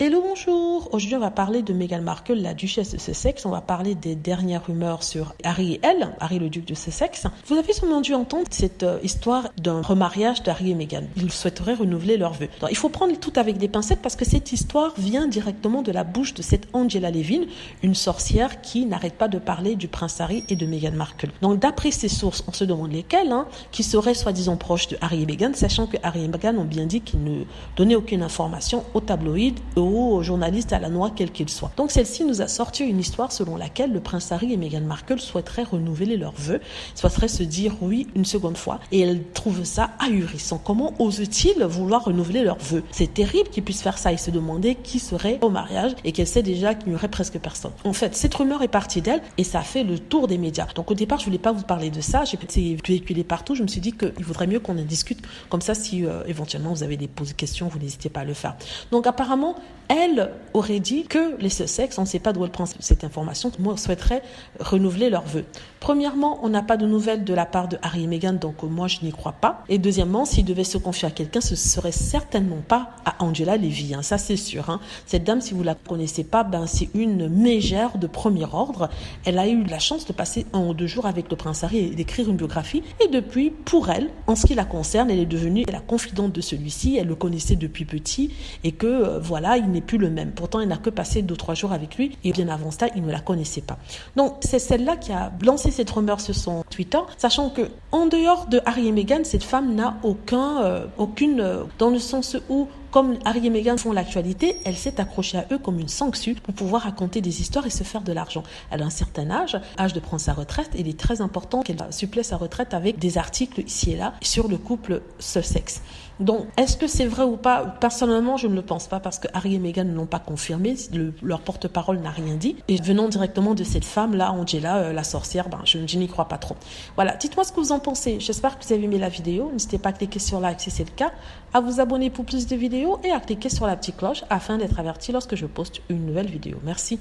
Hello, bonjour. Aujourd'hui, on va parler de Meghan Markle, la duchesse de Sussex. On va parler des dernières rumeurs sur Harry et elle, Harry le duc de Sussex. Vous avez sûrement dû entendre cette histoire d'un remariage d'Harry et Meghan. Ils souhaiteraient renouveler leurs vœux. Alors, il faut prendre tout avec des pincettes parce que cette histoire vient directement de la bouche de cette Angela Levin, une sorcière qui n'arrête pas de parler du prince Harry et de Meghan Markle. Donc, d'après ces sources, on se demande lesquelles, qui seraient soi-disant proches de Harry et Meghan, sachant que Harry et Meghan ont bien dit qu'ils ne donnaient aucune information aux tabloïds, aux journalistes à la noix, quel qu'il soit. Donc celle-ci nous a sorti une histoire selon laquelle le prince Harry et Meghan Markle souhaiteraient renouveler leurs vœux, souhaiteraient se dire oui une seconde fois, et elle trouve ça ahurissant. Comment ose-t-il vouloir renouveler leurs vœux? C'est terrible qu'ils puissent faire ça et se demander qui serait au mariage et qu'elle sait déjà qu'il n'y aurait presque personne. En fait, cette rumeur est partie d'elle et ça a fait le tour des médias. Donc au départ, je voulais pas vous parler de ça, j'ai été véhiculé partout, je me suis dit qu'il vaudrait mieux qu'on en discute, comme ça si éventuellement vous avez des questions, vous n'hésitez pas à le faire. Donc apparemment, elle aurait dit que les Sussex, on ne sait pas d'où elle prend cette information, moi souhaiterais renouveler leurs vœux. Premièrement, on n'a pas de nouvelles de la part de Harry et Meghan, donc moi je n'y crois pas. Et deuxièmement, s'ils devaient se confier à quelqu'un, ce serait certainement pas à Angela Levy, ça c'est sûr. Cette dame, si vous la connaissez pas, c'est une mégère de premier ordre. Elle a eu la chance de passer 1 ou 2 jours avec le prince Harry et d'écrire une biographie. Et depuis, pour elle, en ce qui la concerne, elle est devenue la confidente de celui-ci. Elle le connaissait depuis petit et que voilà, il n'est plus le même. Pourtant, il n'a que passé 2-3 jours avec lui et bien avant ça, il ne la connaissait pas. Donc, c'est celle-là qui a lancé cette rumeur sur son Twitter, sachant que en dehors de Harry et Meghan, cette femme n'a aucune, dans le sens où, comme Harry et Meghan font l'actualité, elle s'est accrochée à eux comme une sangsue pour pouvoir raconter des histoires et se faire de l'argent. Elle a un certain âge de prendre sa retraite, et il est très important qu'elle supplée sa retraite avec des articles ici et là sur le couple Sussex. Donc, est-ce que c'est vrai ou pas? Personnellement, je ne le pense pas parce que Harry et Meghan ne l'ont pas confirmé. Leur porte-parole n'a rien dit. Et venant directement de cette femme-là, Angela, la sorcière, je n'y crois pas trop. Voilà, dites-moi ce que vous en pensez. J'espère que vous avez aimé la vidéo. N'hésitez pas à cliquer sur like si c'est le cas, à vous abonner pour plus de vidéos et à cliquer sur la petite cloche afin d'être averti lorsque je poste une nouvelle vidéo. Merci.